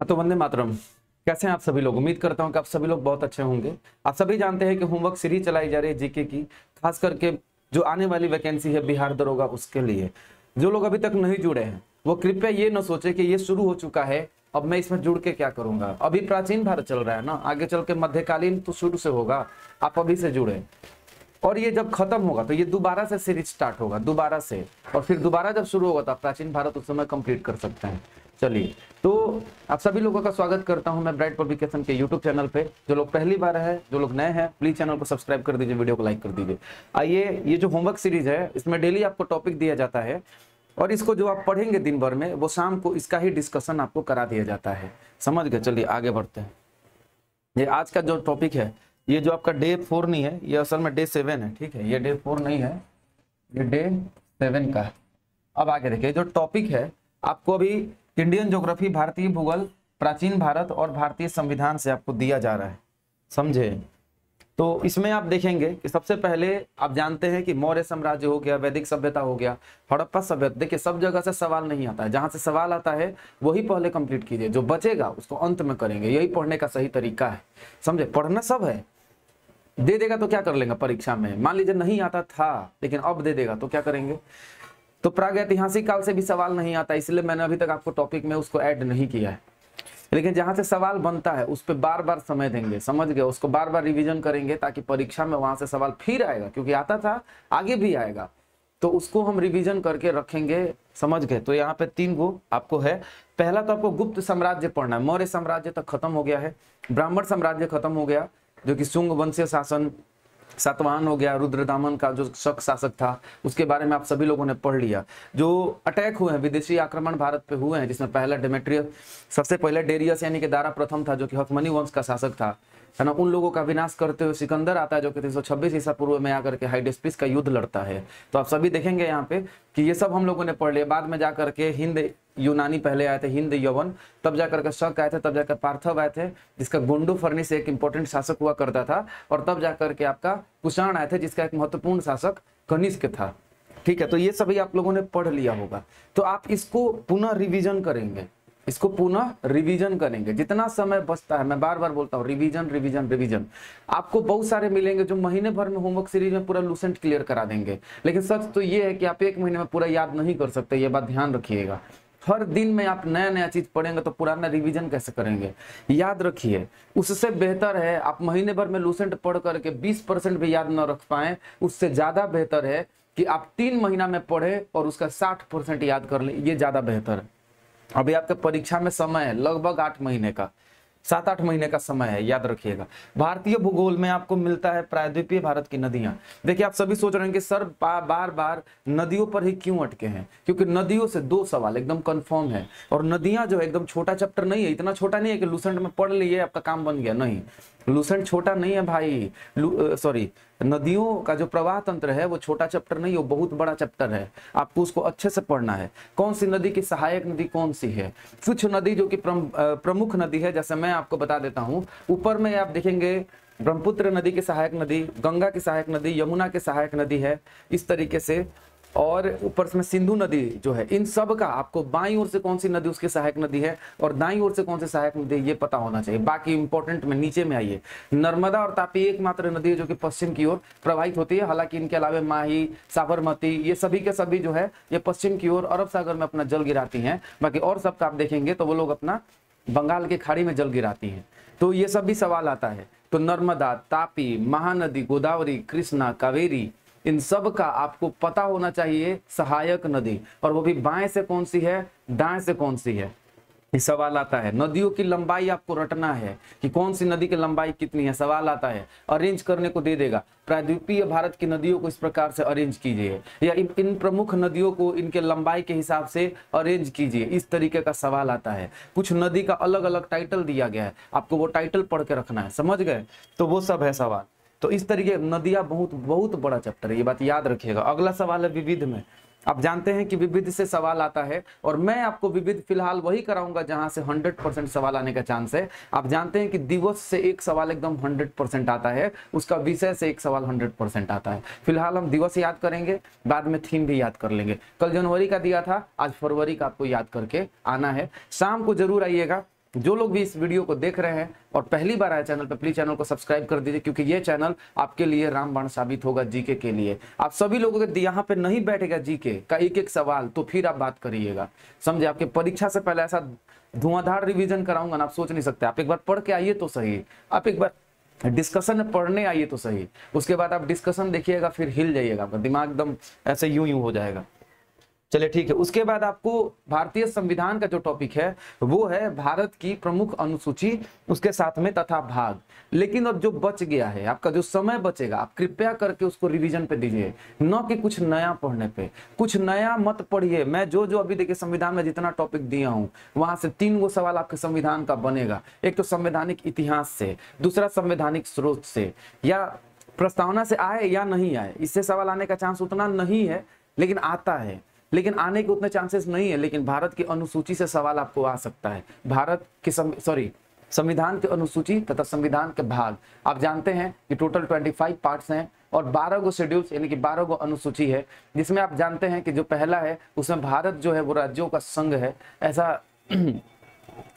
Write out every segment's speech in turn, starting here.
तो वंदे मातरम। कैसे हैं आप सभी लोग? उम्मीद करता हूं कि आप सभी लोग बहुत अच्छे होंगे। आप सभी जानते हैं कि होमवर्क सीरीज चलाई जा रही है जीके की, खास करके जो आने वाली वैकेंसी है बिहार दरोगा उसके लिए। जो लोग अभी तक नहीं जुड़े हैं वो कृपया ये न सोचे कि ये शुरू हो चुका है, अब मैं इसमें जुड़ के क्या करूंगा। अभी प्राचीन भारत चल रहा है ना, आगे चल के मध्यकालीन तो शुरू से होगा। आप अभी से जुड़े और ये जब खत्म होगा तो ये दोबारा से सीरीज स्टार्ट होगा, दोबारा से, और फिर दोबारा जब शुरू होगा तो आप प्राचीन भारत उस समय कंप्लीट कर सकते हैं। चलिए, तो आप सभी लोगों का स्वागत करता हूं मैं ब्राइट पब्लिकेशन के यूट्यूब चैनल पे। जो लोग पहली बार है, जो लोग नए हैं, प्लीज चैनल को सब्सक्राइब कर दीजिए, वीडियो को लाइक कर दीजिए। आइए, ये जो होमवर्क सीरीज है इसमें डेली आपको टॉपिक दिया जाता है और इसको जो आप पढ़ेंगे दिन भर में वो शाम को इसका ही डिस्कशन आपको करा दिया जाता है। समझ गए? चलिए आगे बढ़ते हैं। ये आज का जो टॉपिक है, ये जो आपका डे 4 नहीं है, ये असल में डे 7 है। ठीक है, ये डे 4 नहीं है, ये डे 7 का है। अब आगे देखिए, जो टॉपिक है आपको अभी इंडियन ज्योग्राफी, भारतीय भूगोल, प्राचीन भारत और भारतीय संविधान से आपको दिया जा रहा है, समझे? तो इसमें आप देखेंगे कि सबसे पहले आप जानते हैं कि मौर्य साम्राज्य हो गया, वैदिक सभ्यता हो गया, हड़प्पा सभ्यता। देखिए, सब जगह से सवाल नहीं आता है, जहां से सवाल आता है वही पहले कंप्लीट कीजिए, जो बचेगा उसको अंत में करेंगे। यही पढ़ने का सही तरीका है, समझे? पढ़ना सब है, दे देगा तो क्या कर लेंगे परीक्षा में। मान लीजिए नहीं आता था लेकिन अब दे देगा तो क्या करेंगे? तो प्रागैतिहासिक काल से भी सवाल नहीं आता, इसलिए मैंने अभी तक आपको टॉपिक में उसको ऐड नहीं किया है। लेकिन जहां से सवाल बनता है उस पर बार बार समय देंगे, समझ गए? उसको बार बार रिवीजन करेंगे ताकि परीक्षा में वहां से सवाल फिर आएगा, क्योंकि आता था आगे भी आएगा, तो उसको हम रिवीजन करके रखेंगे। समझ गए? तो यहाँ पे 3 गो आपको है। पहला तो आपको गुप्त साम्राज्य पढ़ना है। मौर्य साम्राज्य तक खत्म हो गया है, ब्राह्मण साम्राज्य खत्म हो गया, जो कि शुंग वंशीय शासन, सातवाहन हो गया, रुद्रदामन का जो शक शासक था उसके बारे में आप सभी लोगों ने पढ़ लिया। जो अटैक हुए हैं, विदेशी आक्रमण भारत पे हुए हैं, जिसमें पहला डेमेट्रियस, सबसे पहले डेरियस यानी कि दारा प्रथम था, जो कि हकमनी वंश का शासक था, है ना। उन लोगों का विनाश करते हुए सिकंदर आता है, जो कि 326 ईसा पूर्व में आकर के हाइडेस्पिस का युद्ध लड़ता है। तो आप सभी देखेंगे यहाँ पे कि ये सब हम लोगों ने पढ़ लिया। बाद में जाकर के हिंद यूनानी पहले आए थे, हिंद यवन, तब जाकर के शक आए थे, तब जाकर पार्थव आए थे, जिसका गोंडू फर्नी से एक इंपॉर्टेंट शासक हुआ करता था, और तब जाकर के आपका कुषाण आए थे, जिसका एक महत्वपूर्ण शासक कनिष्क था। ठीक है, तो ये सभी आप लोगों ने पढ़ लिया होगा। तो आप इसको पुनः रिवीजन करेंगे, इसको पुनः रिवीजन करेंगे जितना समय बचता है। मैं बार बार बोलता हूँ, रिवीजन रिवीजन रिवीजन। आपको बहुत सारे मिलेंगे जो महीने भर में होमवर्क सीरीज में पूरा लूसेंट क्लियर करा देंगे, लेकिन सच तो ये है कि आप 1 महीने में पूरा याद नहीं कर सकते। ये बात ध्यान रखिएगा। हर दिन में आप नया नया चीज पढ़ेंगे तो पुराना रिवीजन कैसे करेंगे? याद रखिए, उससे बेहतर है आप महीने भर में लूसेंट पढ़ करके 20% भी याद न रख पाए। उससे ज्यादा बेहतर है कि आप 3 महीना में पढ़े और उसका 60% याद कर ले, ये ज्यादा बेहतर है। अभी आपके परीक्षा में समय है लगभग 8 महीने का, 7-8 महीने का समय है, याद रखिएगा। भारतीय भूगोल में आपको मिलता है प्रायद्वीपीय भारत की नदियां। देखिए, आप सभी सोच रहे हैं कि सर बार बार नदियों पर ही क्यों अटके हैं? क्योंकि नदियों से 2 सवाल एकदम कंफर्म है, और नदियां जो है एकदम छोटा चैप्टर नहीं है, इतना छोटा नहीं है कि लूसेंट में पढ़ लिए आपका काम बन गया। नहीं, लूसेंट छोटा नहीं है भाई, सॉरी, नदियों का जो प्रवाह तंत्र है वो छोटा चैप्टर नहीं, वो बहुत बड़ा चैप्टर है। आपको उसको अच्छे से पढ़ना है। कौन सी नदी की सहायक नदी कौन सी है, कुछ नदी जो कि प्रमुख नदी है, जैसे मैं आपको बता देता हूं। ऊपर में आप देखेंगे ब्रह्मपुत्र नदी की सहायक नदी, गंगा की सहायक नदी, यमुना की सहायक नदी है, इस तरीके से। और ऊपर में सिंधु नदी जो है, इन सब का आपको बाईं ओर से कौन सी नदी उसकी सहायक नदी है और दाईं ओर से कौन सी सहायक नदी है, ये पता होना चाहिए। बाकी इंपॉर्टेंट में नीचे में आइए, नर्मदा और तापी एकमात्र नदी है जो कि पश्चिम की ओर प्रवाहित होती है। हालांकि इनके अलावा माही, साबरमती, ये सभी के सभी जो है ये पश्चिम की ओर अरब सागर में अपना जल गिराती हैं। बाकी और सबका आप देखेंगे तो वो लोग अपना बंगाल की खाड़ी में जल गिराती हैं। तो ये सब भी सवाल आता है। तो नर्मदा, तापी, महानदी, गोदावरी, कृष्णा, कावेरी, इन सब का आपको पता होना चाहिए सहायक नदी, और वो भी बाएं से कौन सी है, दाएं से कौन सी है, ये सवाल आता है। नदियों की लंबाई आपको रटना है कि कौन सी नदी की लंबाई कितनी है, सवाल आता है। अरेंज करने को दे देगा, प्रायद्वीपीय भारत की नदियों को इस प्रकार से अरेंज कीजिए, या इन प्रमुख नदियों को इनके लंबाई के हिसाब से अरेंज कीजिए, इस तरीके का सवाल आता है। कुछ नदी का अलग अलग टाइटल दिया गया है, आपको वो टाइटल पढ़ के रखना है, समझ गए? तो वो सब है सवाल। तो इस तरीके नदियां बहुत बहुत बड़ा चैप्टर है, ये बात याद रखिएगा। अगला सवाल है विविध में। आप जानते हैं कि विविध से सवाल आता है, और मैं आपको विविध फिलहाल वही कराऊंगा जहां से 100% सवाल आने का चांस है। आप जानते हैं कि दिवस से एक सवाल एकदम 100% आता है, उसका विषय से एक सवाल 100% आता है। फिलहाल हम दिवस याद करेंगे, बाद में थीम भी याद कर लेंगे। कल जनवरी का दिया था, आज फरवरी का आपको याद करके आना है। शाम को जरूर आइएगा, जो लोग भी इस वीडियो को देख रहे हैं और पहली बार आए चैनल पर, प्लीज चैनल को सब्सक्राइब कर दीजिए, क्योंकि ये चैनल आपके लिए रामबाण साबित होगा जीके के लिए। आप सभी लोगों के यहाँ पे नहीं बैठेगा जीके का एक एक सवाल, तो फिर आप बात करिएगा, समझे। आपके परीक्षा से पहले ऐसा धुआंधार रिवीजन कराऊंगा ना, आप सोच नहीं सकते। आप एक बार पढ़ के आइए तो सही, आप एक बार डिस्कशन में पढ़ने आइए तो सही, उसके बाद आप डिस्कशन देखिएगा, फिर हिल जाइएगा, आपका दिमाग एकदम ऐसे यूं हो जाएगा। चलिए ठीक है। उसके बाद आपको भारतीय संविधान का जो टॉपिक है वो है भारत की प्रमुख अनुसूची, उसके साथ में तथा भाग। लेकिन अब जो बच गया है, आपका जो समय बचेगा, आप कृपया करके उसको रिवीजन पे दीजिए, न कि कुछ नया पढ़ने पे। कुछ नया मत पढ़िए। मैं जो अभी देखिए संविधान में जितना टॉपिक दिया हूं, वहां से 3 गो सवाल आपके संविधान का बनेगा। एक तो संवैधानिक इतिहास से, दूसरा संवैधानिक स्रोत से, या प्रस्तावना से आए या नहीं आए, इससे सवाल आने का चांस उतना नहीं है, लेकिन आता है, लेकिन आने के उतने चांसेस नहीं है। लेकिन भारत की अनुसूची से सवाल आपको आ सकता है। भारत की संविधान की अनुसूची तथा संविधान के भाग। आप जानते हैं कि टोटल 25 पार्ट्स हैं और 12 गो शेड्यूल्स, यानी कि 12 गो अनुसूची है, जिसमें आप जानते हैं कि जो पहला है उसमें भारत जो है वो राज्यों का संघ है, ऐसा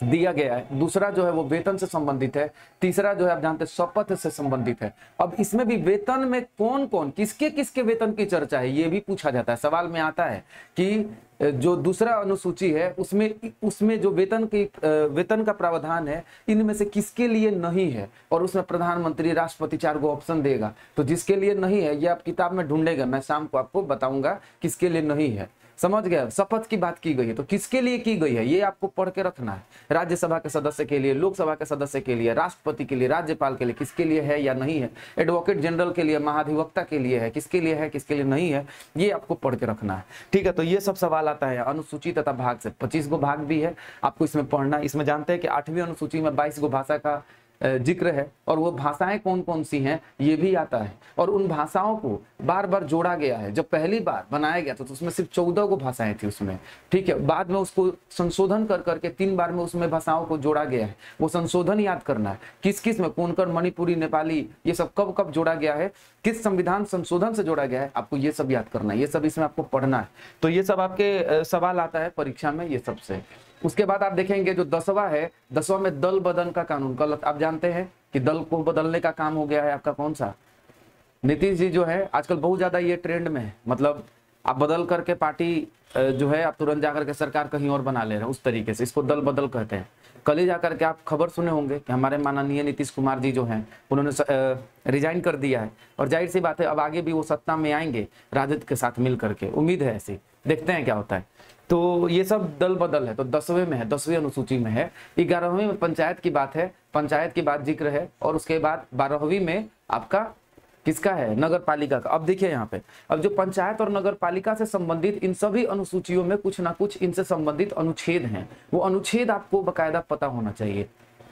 दिया गया है। दूसरा जो है वो वेतन से संबंधित है। तीसरा जो है आप जानते हैं शपथ से संबंधित है। अब इसमें भी वेतन में कौन कौन किसके किसके वेतन की चर्चा है ये भी पूछा जाता है। सवाल में आता है कि जो दूसरा अनुसूची है उसमें जो वेतन का प्रावधान है, इनमें से किसके लिए नहीं है, और उसमें प्रधानमंत्री, राष्ट्रपति 4 गो ऑप्शन देगा। तो जिसके लिए नहीं है ये आप किताब में ढूंढेगा, मैं शाम को आपको बताऊंगा किसके लिए नहीं है। समझ गए। शपथ की बात की गई है तो किसके लिए की गई है ये आपको पढ़ के रखना है। राज्यसभा के सदस्य के लिए, लोकसभा के सदस्य के लिए, राष्ट्रपति के लिए, राज्यपाल के लिए किसके लिए है या नहीं है, एडवोकेट जनरल के लिए, महाधिवक्ता के लिए है, किसके लिए है, किसके लिए नहीं है, ये आपको पढ़ के रखना है। ठीक है। तो ये सब सवाल आता है अनुसूची तथा भाग से। 25 गो भाग भी है, आपको इसमें पढ़ना। इसमें जानते हैं कि 8वीं अनुसूची में 22 गो भाषा का जिक्र है, और वो भाषाएं कौन कौन सी हैं ये भी आता है। और उन भाषाओं को बार बार जोड़ा गया है। जब पहली बार बनाया गया था तो उसमें सिर्फ 14 गो भाषाएं थी उसमें। ठीक है। बाद में उसको संशोधन कर करके 3 बार में उसमें भाषाओं को जोड़ा गया है। वो संशोधन याद करना है, किस किस में कोंकण, मणिपुरी, नेपाली, ये सब कब कब जोड़ा गया है, किस संविधान संशोधन से जोड़ा गया है, आपको ये सब याद करना है। ये सब इसमें आपको पढ़ना है। तो ये सब आपके सवाल आता है परीक्षा में ये सबसे। उसके बाद आप देखेंगे जो 10वां है, 10वां में दल बदल का कानून। कल आप जानते हैं कि दल को बदलने का काम हो गया है आपका कौन सा, नीतीश जी जो है आजकल बहुत ज्यादा ये ट्रेंड में है। मतलब आप बदल करके पार्टी जो है आप तुरंत जाकर के सरकार कहीं और बना ले रहे हैं, उस तरीके से इसको दल बदल कहते हैं। कल ही जाकर के आप खबर सुने होंगे कि हमारे माननीय नीतीश कुमार जी जो हैं उन्होंने रिजाइन कर दिया है, और जाहिर सी बात है अब आगे भी वो सत्ता में आएंगे राजद के साथ मिल करके, उम्मीद है ऐसी, देखते हैं क्या होता है। तो ये सब दल बदल है। तो 10वें में है, 10वीं अनुसूची में है। 11वीं में पंचायत की बात है, पंचायत की बात जिक्र है। और उसके बाद 12वीं में आपका किसका है, नगर पालिका का। अब देखिए यहाँ पे, अब जो पंचायत और नगर पालिका से संबंधित इन सभी अनुसूचियों में कुछ ना कुछ इनसे संबंधित अनुच्छेद हैं। वो अनुच्छेद आपको बकायदा पता होना चाहिए।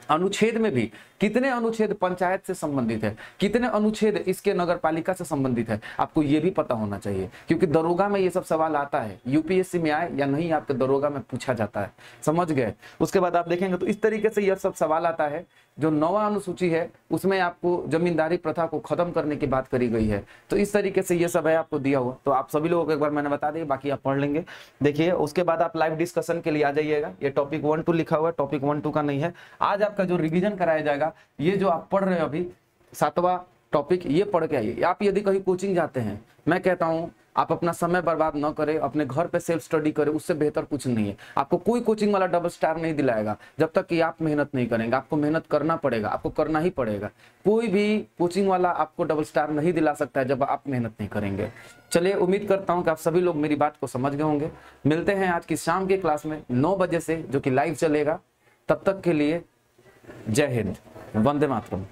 अनुच्छेद में भी कितने अनुच्छेद पंचायत से संबंधित है, कितने अनुच्छेद इसके नगर पालिका से संबंधित है, आपको ये भी पता होना चाहिए। क्योंकि दरोगा में ये सब सवाल आता है, यूपीएससी में आए या नहीं आपके दरोगा में पूछा जाता है। समझ गए। उसके बाद आप देखेंगे तो इस तरीके से यह सब सवाल आता है। जो 9वां अनुसूची है उसमें आपको जमींदारी प्रथा को खत्म करने की बात करी गई है। तो इस तरीके से ये सब है आपको दिया हुआ। तो आप सभी लोगों को एक बार मैंने बता दिया, बाकी आप पढ़ लेंगे। देखिए उसके बाद आप लाइव डिस्कशन के लिए आ जाइएगा। ये टॉपिक 1-2 लिखा हुआ है, टॉपिक 1-2 का नहीं है। आज आपका जो रिवीजन कराया जाएगा, ये जो आप पढ़ रहे हो अभी 7वां टॉपिक, ये पढ़ के आइए। आप यदि कहीं कोचिंग जाते हैं, मैं कहता हूं आप अपना समय बर्बाद न करें, अपने घर पे सेल्फ स्टडी करें, उससे बेहतर कुछ नहीं है। आपको कोई कोचिंग वाला डबल स्टार नहीं दिलाएगा जब तक कि आप मेहनत नहीं करेंगे। आपको मेहनत करना पड़ेगा, आपको करना ही पड़ेगा। कोई भी कोचिंग वाला आपको डबल स्टार नहीं दिला सकता है जब आप मेहनत नहीं करेंगे। चलिए, उम्मीद करता हूं कि आप सभी लोग मेरी बात को समझ गए होंगे। मिलते हैं आज की शाम के क्लास में 9 बजे से, जो कि लाइव चलेगा। तब तक के लिए जय हिंद, वंदे मातरम।